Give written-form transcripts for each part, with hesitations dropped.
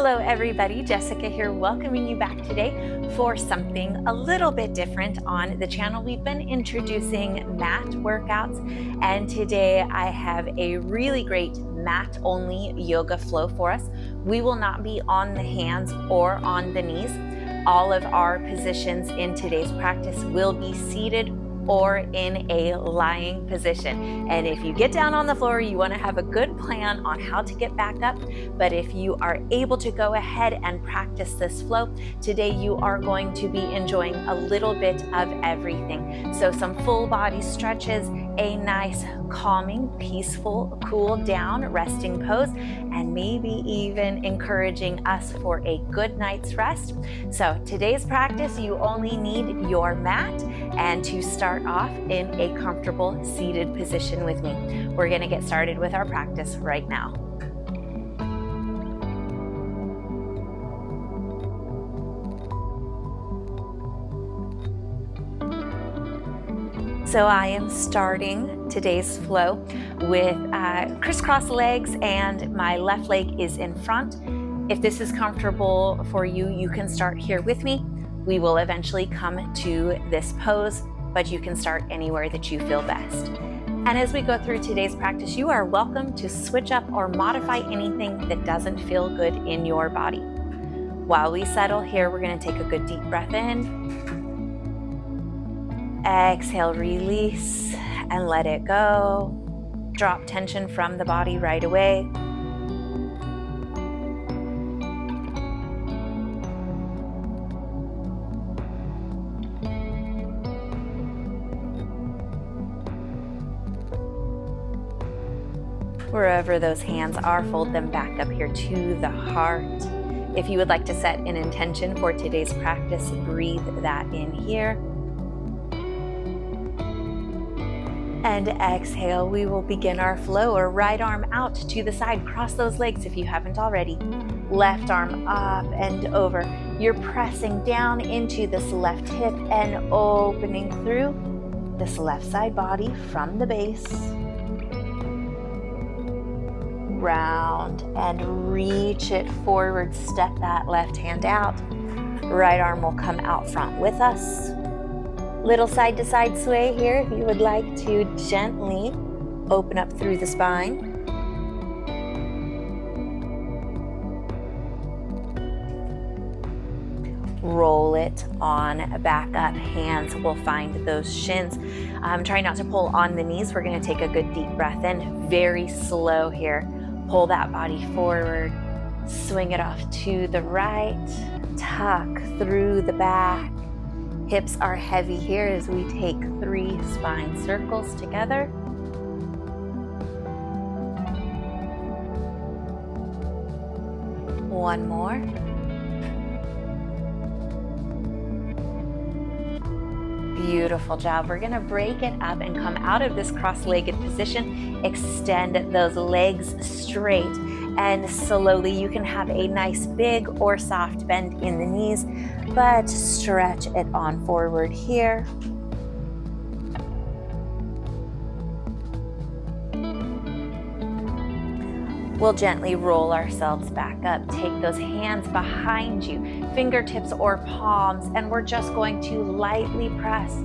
Hello everybody, Jessica here, welcoming you back today for something a little bit different on the channel. We've been introducing mat workouts, and today I have a really great mat only yoga flow for us. We will not be on the hands or on the knees. All of our positions in today's practice will be seated or in a lying position. And if you get down on the floor, you want to have a good plan on how to get back up. But if you are able to go ahead and practice this flow, today you are going to be enjoying a little bit of everything. So some full body stretches, a nice calming, peaceful, cool down, resting pose, and maybe even encouraging us for a good night's rest. So today's practice, you only need your mat, and to start off in a comfortable seated position with me. We're going to get started with our practice right now. So I am starting today's flow with crisscross legs, and my left leg is in front. If this is comfortable for you, you can start here with me. We will eventually come to this pose, but you can start anywhere that you feel best. And as we go through today's practice, you are welcome to switch up or modify anything that doesn't feel good in your body. While we settle here, we're going to take a good deep breath in. Exhale, release, and let it go. Drop tension from the body right away. Wherever those hands are, fold them back up here to the heart. If you would like to set an intention for today's practice, breathe that in here. And exhale, we will begin our flow. Or right arm out to the side, cross those legs if you haven't already. Left arm up and over. You're pressing down into this left hip and opening through this left side body from the base. Round and reach it forward, step that left hand out. Right arm will come out front with us. Little side to side sway here if you would like to gently open up through the spine. Roll it on back up. Hands will find those shins. Try not to pull on the knees. We're going to take a good deep breath in. Very slow here. Pull that body forward. Swing it off to the right. Tuck through the back. Hips are heavy here as we take 3 spine circles together. One more. Beautiful job. We're going to break it up and come out of this cross-legged position. Extend those legs straight, and slowly you can have a nice big or soft bend in the knees, but stretch it on forward here. We'll gently roll ourselves back up. Take those hands behind you, fingertips or palms, and we're just going to lightly press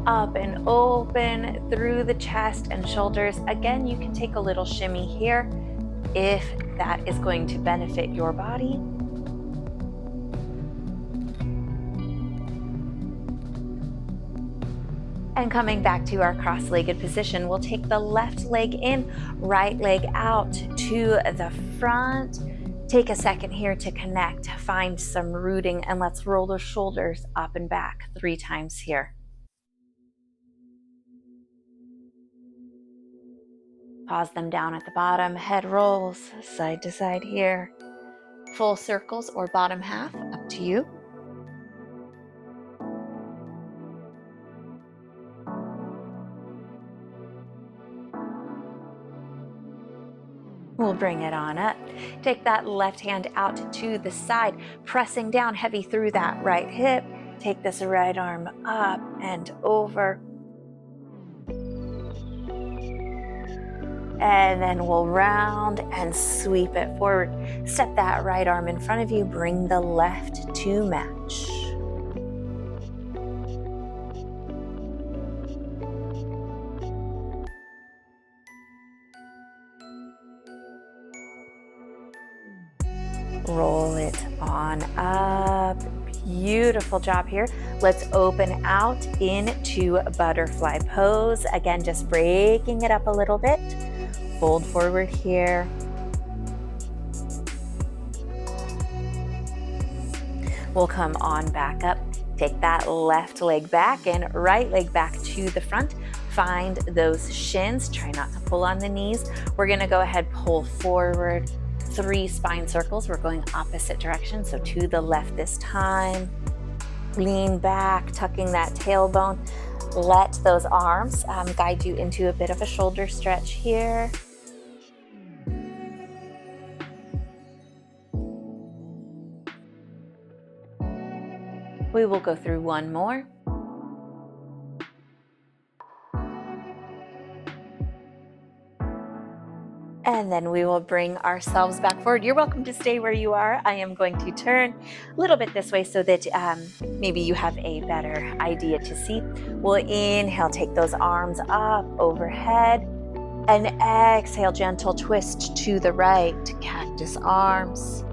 up and open through the chest and shoulders. Again, you can take a little shimmy here if that is going to benefit your body. And coming back to our cross-legged position, we'll take the left leg in, right leg out to the front. Take a second here to connect, find some rooting, and let's roll the shoulders up and back 3 times here. Pause them down at the bottom, head rolls side to side here. Full circles or bottom half, up to you. We'll bring it on up. Take that left hand out to the side, pressing down heavy through that right hip. Take this right arm up and over. And then we'll round and sweep it forward. Step that right arm in front of you, bring the left to match. Roll it on up. Beautiful job here. Let's open out into butterfly pose. Again, just breaking it up a little bit. Fold forward here. We'll come on back up. Take that left leg back and right leg back to the front. Find those shins. Try not to pull on the knees. We're gonna go ahead, pull forward. 3 spine circles. We're going opposite direction, so to the left this time. Lean back, tucking that tailbone. Let those arms guide you into a bit of a shoulder stretch here. We will go through one more. And then we will bring ourselves back forward. You're welcome to stay where you are. I am going to turn a little bit this way so that maybe you have a better idea to see. We'll inhale, take those arms up overhead, and exhale, gentle twist to the right, cactus arms.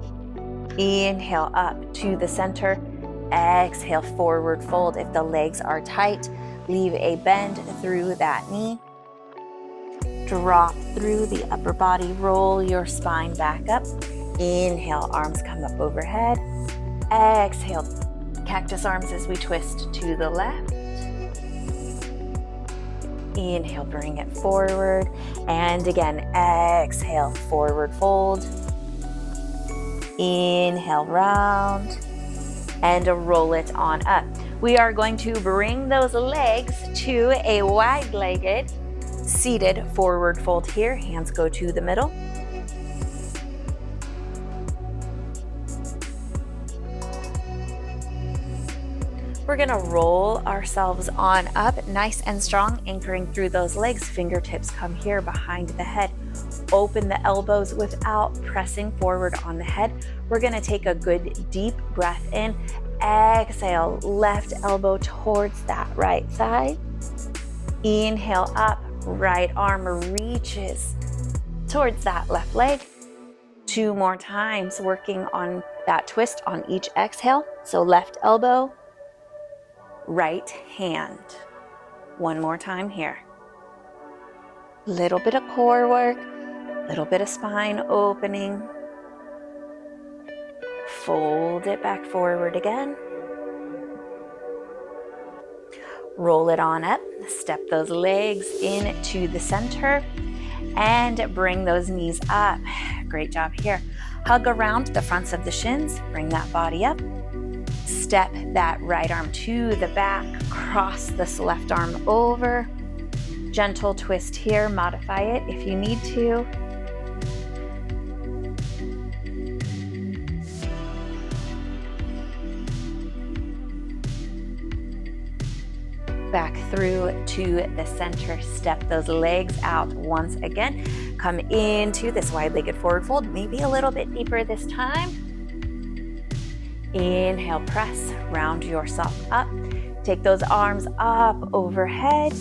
Inhale up to the center, exhale, forward fold. If the legs are tight, leave a bend through that knee. Drop through the upper body, roll your spine back up. Inhale, arms come up overhead. Exhale, cactus arms as we twist to the left. Inhale, bring it forward. And again, exhale, forward fold. Inhale, round. And roll it on up. We are going to bring those legs to a wide-legged seated forward fold here. Hands go to the middle. We're gonna roll ourselves on up, nice and strong, anchoring through those legs. Fingertips come here behind the head. Open the elbows without pressing forward on the head. We're gonna take a good deep breath in. Exhale, left elbow towards that right side. Inhale up. Right arm reaches towards that left leg. 2 more times, working on that twist on each exhale. So left elbow, right hand. 1 more time here. Little bit of core work, little bit of spine opening. Fold it back forward again. Roll it on up, step those legs into the center and bring those knees up. Great job here. Hug around the fronts of the shins, bring that body up. Step that right arm to the back, cross this left arm over. Gentle twist here, modify it if you need to. Back through to the center, step those legs out once again. Come into this wide-legged forward fold, maybe a little bit deeper this time. Inhale, press, round yourself up. Take those arms up overhead,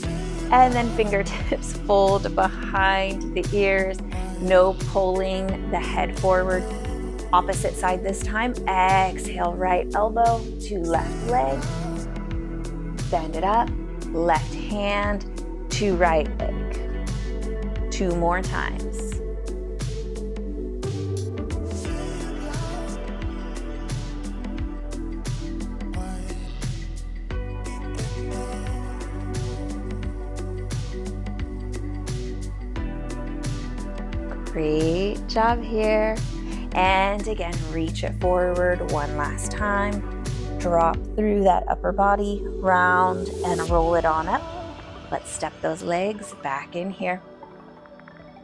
and then fingertips fold behind the ears. No pulling the head forward. Opposite side this time. Exhale, right elbow to left leg. Bend it up. Left hand to right leg. 2 more times. Great job here. And again, reach it forward 1 last time. Drop through that upper body, round and roll it on up. Let's step those legs back in here.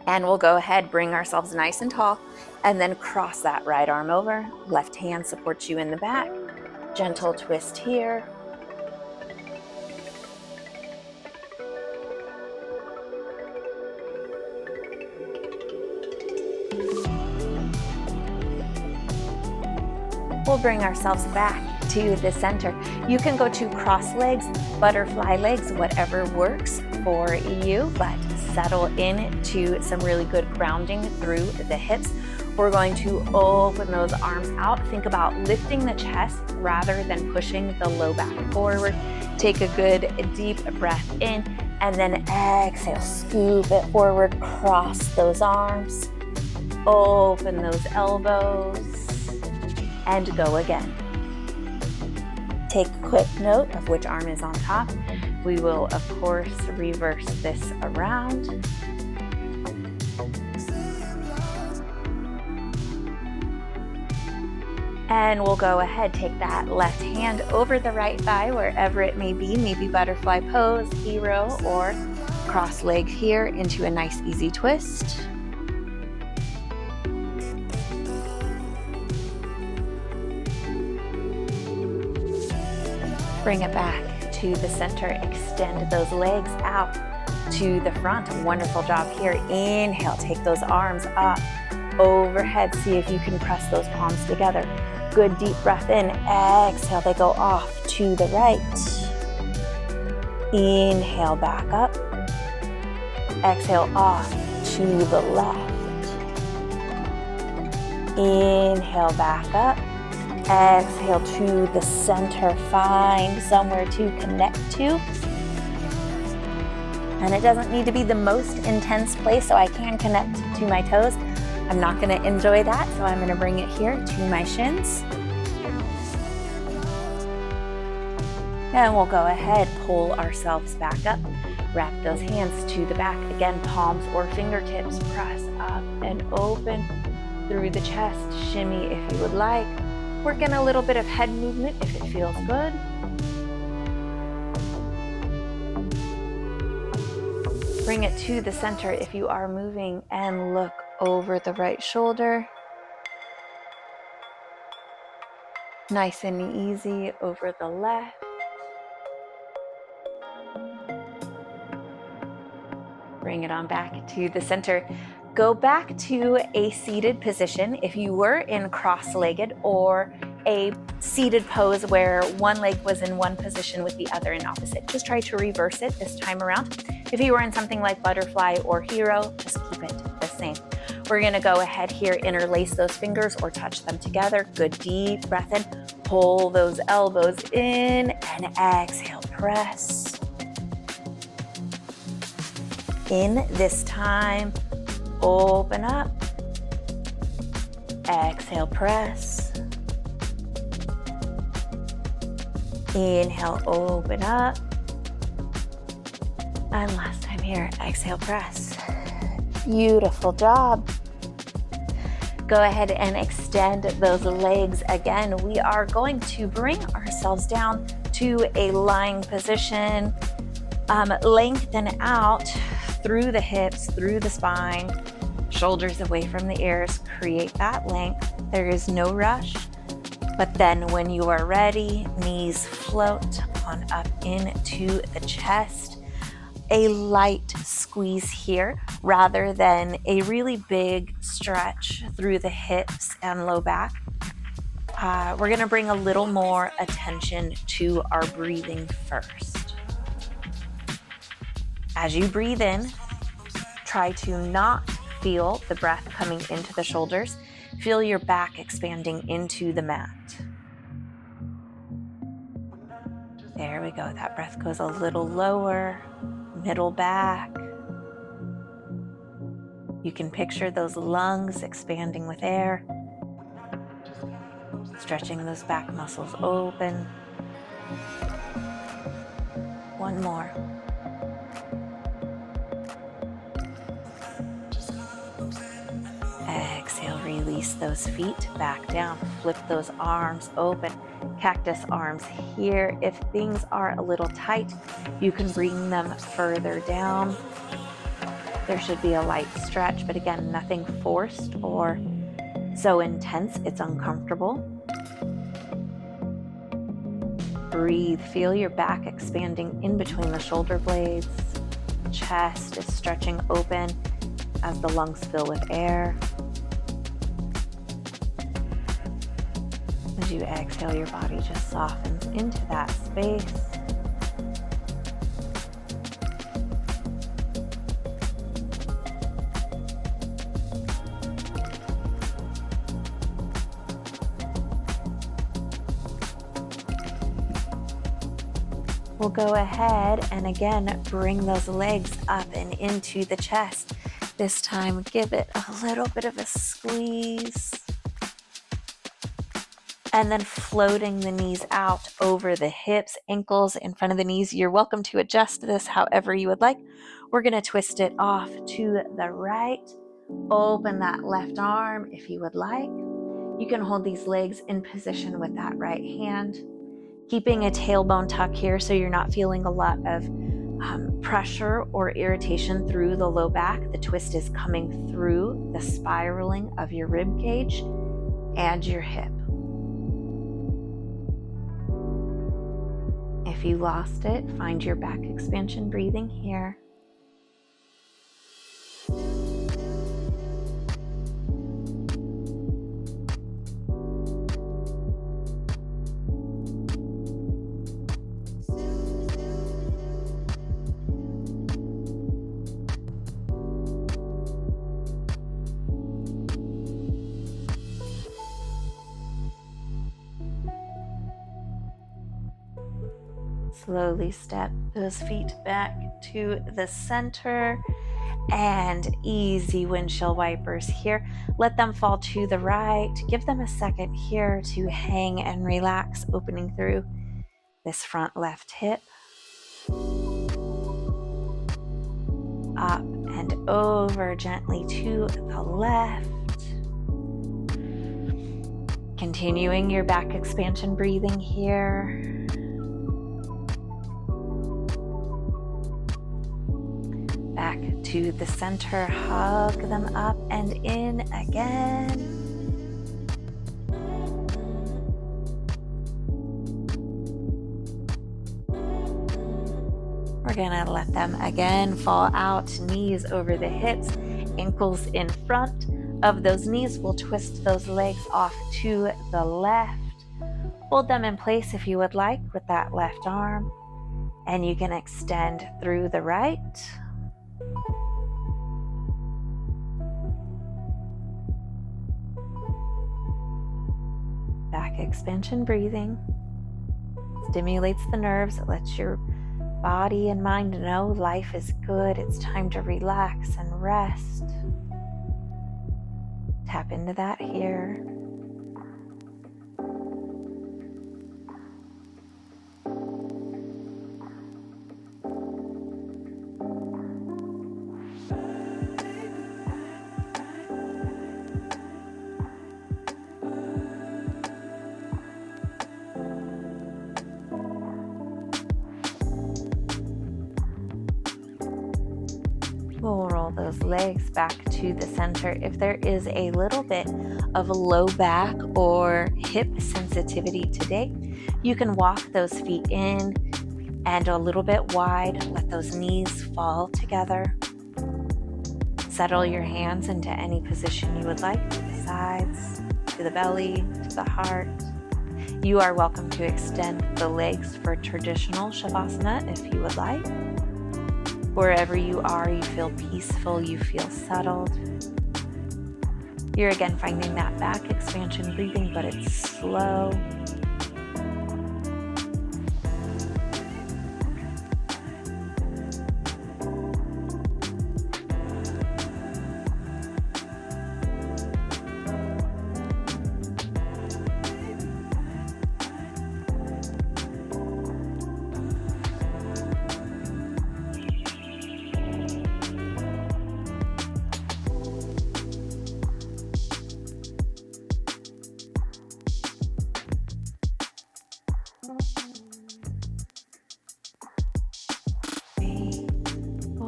And we'll go ahead, bring ourselves nice and tall, and then cross that right arm over. Left hand supports you in the back. Gentle twist here. bring ourselves back to the center. You can go to cross legs, butterfly legs, whatever works for you, but settle into some really good grounding through the hips. We're going to open those arms out. Think about lifting the chest rather than pushing the low back forward. Take a good deep breath in, and then exhale, scoop it forward, cross those arms, open those elbows, and go again. Take a quick note of which arm is on top. We will, of course, reverse this around. And we'll go ahead, take that left hand over the right thigh, wherever it may be, maybe butterfly pose, hero, or cross leg here into a nice easy twist. Bring it back to the center, extend those legs out to the front. Wonderful job here. Inhale, take those arms up, overhead. See if you can press those palms together. Good deep breath in. Exhale, they go off to the right. Inhale, back up. Exhale, off to the left. Inhale, back up. Exhale to the center. Find somewhere to connect to. And it doesn't need to be the most intense place, so I can connect to my toes. I'm not going to enjoy that, so I'm going to bring it here to my shins. And we'll go ahead, pull ourselves back up. Wrap those hands to the back. Again, palms or fingertips, press up and open through the chest. Shimmy if you would like. Work in a little bit of head movement if it feels good. Bring it to the center if you are moving, and look over the right shoulder. Nice and easy over the left. Bring it on back to the center. Go back to a seated position if you were in cross-legged, or a seated pose where one leg was in one position with the other in opposite. Just try to reverse it this time around. If you were in something like butterfly or hero, just keep it the same. We're gonna go ahead here, interlace those fingers or touch them together. Good deep breath in, pull those elbows in, and exhale, press. In this time, open up. Exhale, press. Inhale, open up. And last time here, exhale, press. Beautiful job. Go ahead and extend those legs again. We are going to bring ourselves down to a lying position. Lengthen out through the hips, through the spine, shoulders away from the ears. Create that length. There is no rush. But then when you are ready, knees float on up into the chest. A light squeeze here rather than a really big stretch through the hips and low back. We're going to bring a little more attention to our breathing first. As you breathe in, try to not feel the breath coming into the shoulders. Feel your back expanding into the mat. There we go. That breath goes a little lower, middle back. You can picture those lungs expanding with air. Stretching those back muscles open. One more. Exhale, release those feet back down. Flip those arms open. Cactus arms here. If things are a little tight, you can bring them further down. There should be a light stretch, but again, nothing forced or so intense it's uncomfortable. Breathe. Feel your back expanding in between the shoulder blades. Chest is stretching open as the lungs fill with air. As you exhale, your body just softens into that space. We'll go ahead and again bring those legs up and into the chest. This time, give it a little bit of a squeeze. And then floating the knees out over the hips, ankles in front of the knees. You're welcome to adjust this however you would like. We're going to twist it off to the right. Open that left arm if you would like. You can hold these legs in position with that right hand. Keeping a tailbone tuck here so you're not feeling a lot of pressure or irritation through the low back. The twist is coming through the spiraling of your rib cage and your hip. If you lost it, find your back expansion breathing here. Slowly step those feet back to the center and easy windshield wipers here. Let them fall to the right. Give them a second here to hang and relax, opening through this front left hip. Up and over gently to the left. Continuing your back expansion breathing here. Back to the center, hug them up and in again. We're gonna let them again fall out, knees over the hips, ankles in front of those knees. We'll twist those legs off to the left. Hold them in place if you would like with that left arm, and you can extend through the right. Back expansion breathing stimulates the nerves. It lets your body and mind know life is good. It's time to relax and rest. Tap into that here. We'll roll those legs back to the center. If there is a little bit of low back or hip sensitivity today, you can walk those feet in and a little bit wide. Let those knees fall together. Settle your hands into any position you would like, to the sides, to the belly, to the heart. You are welcome to extend the legs for traditional Shavasana if you would like. Wherever you are, you feel peaceful, you feel settled. You're again finding that back expansion breathing, but it's slow.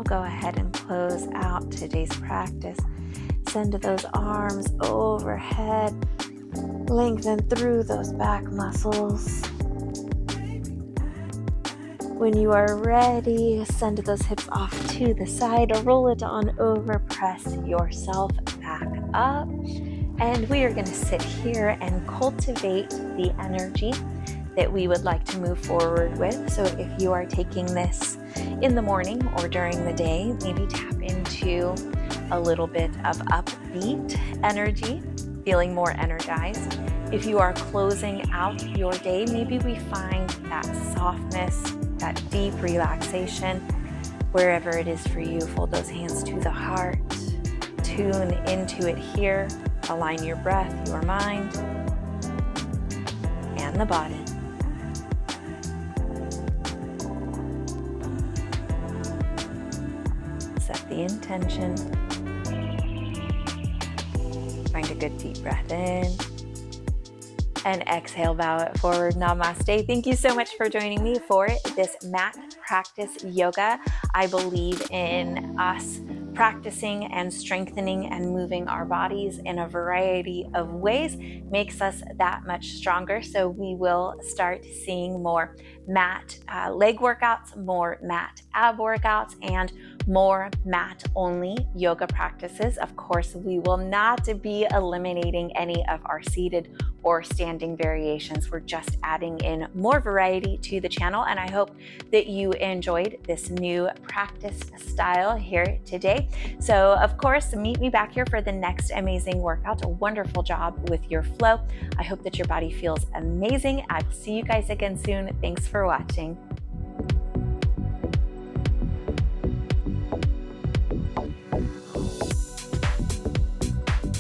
Go ahead and close out today's practice. Send those arms overhead. Lengthen through those back muscles. When you are ready, send those hips off to the side or roll it on over. Press yourself back up And we are going to sit here and cultivate the energy that we would like to move forward with. So if you are taking this in the morning or during the day, maybe tap into a little bit of upbeat energy, feeling more energized. If you are closing out your day, maybe we find that softness, that deep relaxation, wherever it is for you. Fold those hands to the heart, tune into it here, align your breath, your mind, and the body. Set the intention. Find a good deep breath in. And exhale, bow it forward. Namaste. Thank you so much for joining me for this mat practice yoga. I believe in us practicing and strengthening and moving our bodies in a variety of ways makes us that much stronger. So we will start seeing more mat leg workouts, more mat ab workouts, and more mat only yoga practices. Of course, we will not be eliminating any of our seated or standing variations. We're just adding in more variety to the channel, and I hope that you enjoyed this new practice style here today. So of course, meet me back here for the next amazing workout. A wonderful job with your flow. I hope that your body feels amazing. I will see you guys again soon. Thanks for watching.